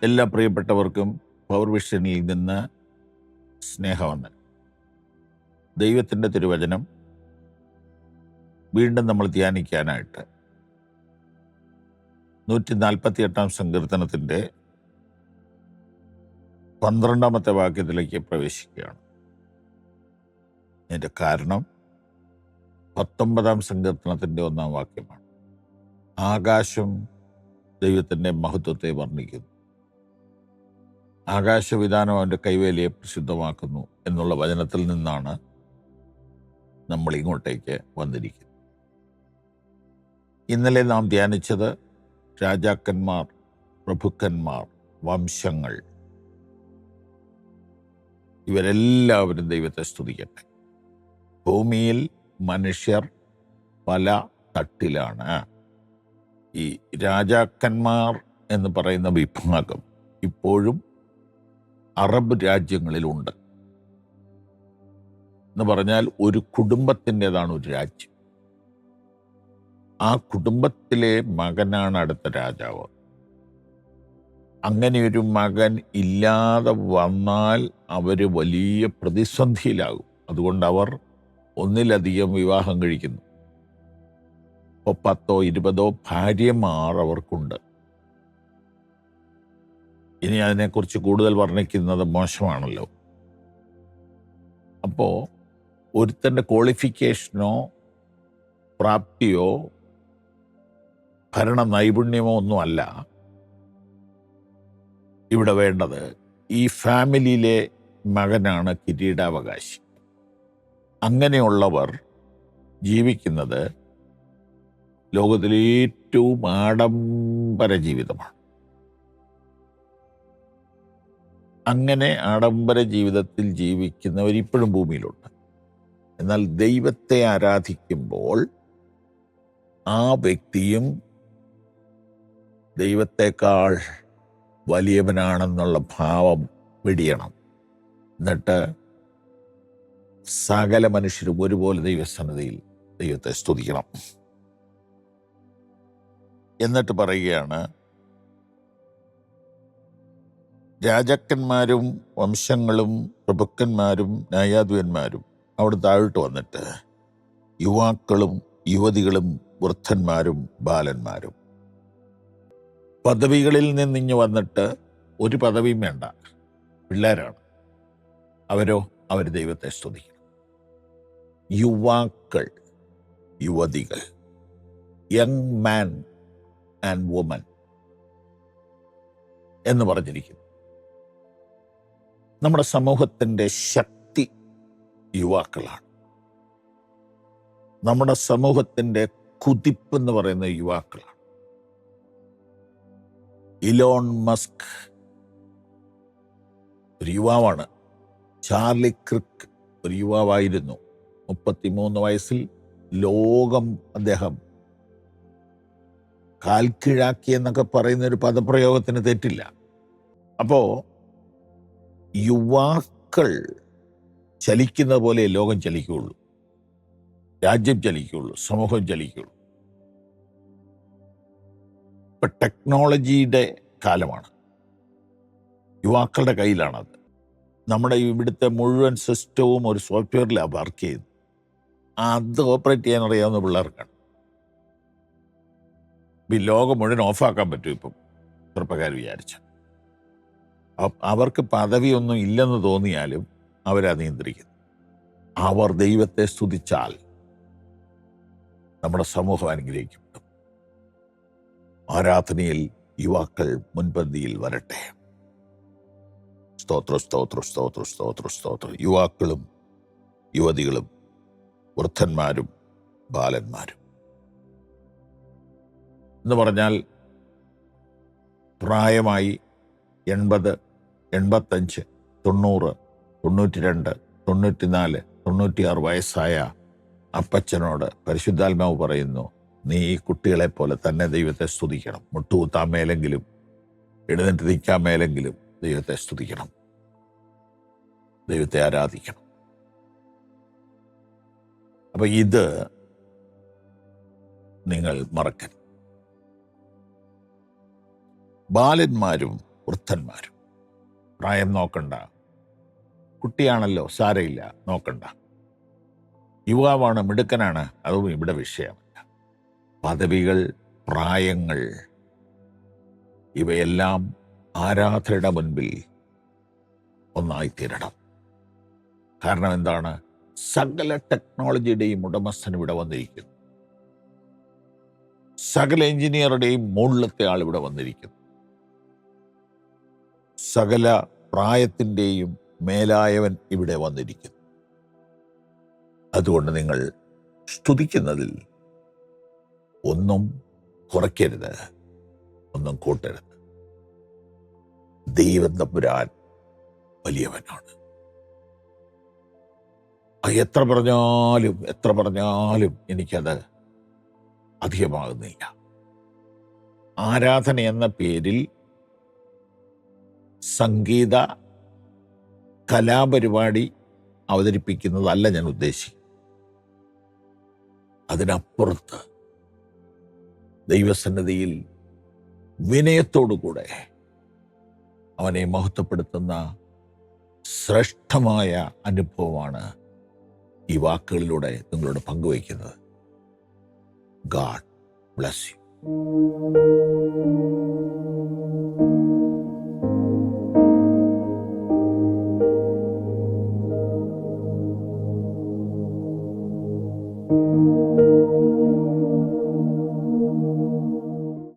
എല്ലാ പ്രിയപ്പെട്ടവർക്കും പവർ വിഷനിൽ നിന്ന് സ്നേഹവന്ദനം. ദൈവത്തിൻ്റെ തിരുവചനം വീണ്ടും നമ്മൾ ധ്യാനിക്കാനായിട്ട് 148 സങ്കീർത്തനത്തിൻ്റെ 12 വാക്യത്തിലേക്ക് പ്രവേശിക്കുകയാണ്. അതിൻ്റെ കാരണം 19 സങ്കീർത്തനത്തിൻ്റെ 1 വാക്യമാണ്. ആകാശം ദൈവത്തിൻ്റെ മഹത്വത്തെ വർണ്ണിക്കുന്നു, ആകാശവിധാനം അവൻ്റെ കൈവേലിയെ പ്രസിദ്ധമാക്കുന്നു എന്നുള്ള വചനത്തിൽ നിന്നാണ് നമ്മൾ ഇങ്ങോട്ടേക്ക് വന്നിരിക്കുന്നത്. ഇന്നലെ നാം ധ്യാനിച്ചത് രാജാക്കന്മാർ, പ്രഭുക്കന്മാർ, വംശങ്ങൾ, ഇവരെല്ലാവരും ദൈവത്തെ സ്തുതിക്കട്ടെ. ഭൂമിയിൽ മനുഷ്യർ പല തട്ടിലാണ്. ഈ രാജാക്കന്മാർ എന്ന് പറയുന്ന വിഭാഗം ഇപ്പോഴും അറബ് രാജ്യങ്ങളിലുണ്ട്. എന്ന് പറഞ്ഞാൽ ഒരു കുടുംബത്തിൻ്റെതാണ് ഒരു രാജ്യം. ആ കുടുംബത്തിലെ മകനാണ് അടുത്ത രാജാവ്. അങ്ങനെ ഒരു മകൻ ഇല്ലാതെ വന്നാൽ അവർ വലിയ പ്രതിസന്ധിയിലാകും. അതുകൊണ്ട് അവർ ഒന്നിലധികം വിവാഹം കഴിക്കുന്നു. ഇപ്പോൾ 10 20 ഭാര്യമാർ അവർക്കുണ്ട്. ഇനി അതിനെക്കുറിച്ച് കൂടുതൽ വർണ്ണിക്കുന്നത് മോശമാണല്ലോ. അപ്പോൾ ഒരുത്തൻ്റെ ക്വാളിഫിക്കേഷനോ പ്രാപ്തിയോ ഭരണ നൈപുണ്യമോ ഒന്നുമല്ല ഇവിടെ വേണ്ടത്. ഈ ഫാമിലിയിലെ മകനാണ് കിരീടാവകാശി. അങ്ങനെയുള്ളവർ ജീവിക്കുന്നത് ലോകത്തിലെ ഏറ്റവും ആഡംബര ജീവിതമാണ്. അങ്ങനെ ആഡംബര ജീവിതത്തിൽ ജീവിക്കുന്നവർ ഇപ്പോഴും ഭൂമിയിലുണ്ട്. എന്നാൽ ദൈവത്തെ ആരാധിക്കുമ്പോൾ ആ വ്യക്തിയും ദൈവത്തെക്കാൾ വലിയവനാണെന്നുള്ള ഭാവം വെടിയണം. എന്നിട്ട് സകല മനുഷ്യരും ഒരുപോലെ ദൈവസന്നിധിയിൽ ദൈവത്തെ സ്തുതിക്കണം. എന്നിട്ട് പറയുകയാണ്, രാജാക്കന്മാരും വംശങ്ങളും പ്രഭുക്കന്മാരും ന്യായാധിപന്മാരും അവിടെ താഴോട്ട് വന്നിട്ട് യുവാക്കളും യുവതികളും വൃദ്ധന്മാരും ബാലന്മാരും. പദവികളിൽ നിന്നിഞ്ഞ് വന്നിട്ട് ഒരു പദവിയും വേണ്ട, പിള്ളേരാണ്. അവർ ദൈവത്തെ സ്തുതിക്കണം. യുവാക്കൾ, യുവതികൾ, യങ് മാൻ ആൻഡ് വുമൻ എന്ന് പറഞ്ഞിരിക്കുന്നു. നമ്മുടെ സമൂഹത്തിൻ്റെ ശക്തി യുവാക്കളാണ്. നമ്മുടെ സമൂഹത്തിൻ്റെ കുതിപ്പ് എന്ന് പറയുന്ന യുവാക്കളാണ്. ഇലോൺ മസ്ക് ഒരു യുവാവാണ്. ചാർലി ക്രിക്ക് ഒരു യുവാവായിരുന്നു. 33 വയസ്സിൽ ലോകം അദ്ദേഹം കാൽക്കീഴാക്കി എന്നൊക്കെ പറയുന്ന ഒരു പദപ്രയോഗത്തിന് തെറ്റില്ല. അപ്പോൾ യുവാക്കൾ ചലിക്കുന്ന പോലെ ലോകം ചലിക്കുകയുള്ളൂ, രാജ്യം ചലിക്കുകയുള്ളൂ, സമൂഹം ചലിക്കുകയുള്ളൂ. ഇപ്പം ടെക്നോളജിയുടെ കാലമാണ്, യുവാക്കളുടെ കയ്യിലാണത്. നമ്മുടെ ഇവിടുത്തെ മുഴുവൻ സിസ്റ്റവും ഒരു സോഫ്റ്റ്വെയറിലാണ് വർക്ക് ചെയ്യുന്നത്. അത് ഓപ്പറേറ്റ് ചെയ്യാൻ അറിയാവുന്ന പിള്ളേർക്കാണ്. ഈ ലോകം മുഴുവൻ ഓഫാക്കാൻ പറ്റും ഇപ്പം ചെറുപ്പക്കാർ വിചാരിച്ച. അവർക്ക് പദവിയൊന്നും ഇല്ലെന്ന് തോന്നിയാലും അവരത് നിയന്ത്രിക്കുന്നു. അവർ ദൈവത്തെ സ്തുതിച്ചാൽ നമ്മുടെ സമൂഹം അനുഗ്രഹിക്കപ്പെടും. ആരാധനയിൽ യുവാക്കൾ മുൻപന്തിയിൽ വരട്ടെ. സ്തോത്ര സ്തോത്ര സ്തോത്ര സ്തോത്ര സ്തോത്ര. യുവാക്കളും യുവതികളും വൃദ്ധന്മാരും ബാലന്മാരും എന്ന് പറഞ്ഞാൽ പ്രായമായി 80, 85, 90, 92, 94, 96 വയസ്സായ അപ്പച്ചനോട് പരിശുദ്ധാത്മാവ് പറയുന്നു, നീ ഈ കുട്ടികളെ പോലെ തന്നെ ദൈവത്തെ സ്തുതിക്കണം. മുട്ടുകുത്താൻ മേലെങ്കിലും എഴുന്നേറ്റ് നിൽക്കാൻ മേലെങ്കിലും ദൈവത്തെ സ്തുതിക്കണം, ദൈവത്തെ ആരാധിക്കണം. അപ്പം ഇത് നിങ്ങൾ മറക്കരുത്. ബാലന്മാരും വൃദ്ധന്മാരും. പ്രായം നോക്കണ്ട, കുട്ടിയാണല്ലോ സാരയില്ല, നോക്കണ്ട. യുവാവാണ്, മിടുക്കനാണ്, അതും ഇവിടെ വിഷയമല്ല. പദവികൾ, പ്രായങ്ങൾ, ഇവയെല്ലാം ആരാധനയുടെ മുൻപിൽ ഒന്നായിത്തീരണം. കാരണം എന്താണ്? സകല ടെക്നോളജിയുടെയും ഉടമസ്ഥൻ ഇവിടെ വന്നിരിക്കുന്നു. സകല എഞ്ചിനീയറുടെയും മുകളിലത്തെ ആൾ ഇവിടെ വന്നിരിക്കുന്നു. സകല പ്രായത്തിൻ്റെയും മേലായവൻ ഇവിടെ വന്നിരിക്കുന്നു. അതുകൊണ്ട് നിങ്ങൾ സ്തുതിക്കുന്നതിൽ ഒന്നും കുറയ്ക്കരുത്, ഒന്നും കൂട്ടരുത്. ദൈവം തമ്പുരാൻ വലിയവനാണ്. എത്ര പറഞ്ഞാലും എനിക്കത് അധികമാകുന്നില്ല. ആരാധന എന്ന പേരിൽ സംഗീത കലാപരിപാടി അവതരിപ്പിക്കുന്നതല്ല ഞാൻ ഉദ്ദേശിക്കുന്നത്. അതിനപ്പുറത്ത് ദൈവസന്നിധിയിൽ വിനയത്തോടുകൂടെ അവനെ മഹത്വപ്പെടുത്തുന്ന ശ്രേഷ്ഠമായ അനുഭവമാണ് ഈ വാക്കുകളിലൂടെ നിങ്ങളോട് പങ്കുവയ്ക്കുന്നത്. God bless you.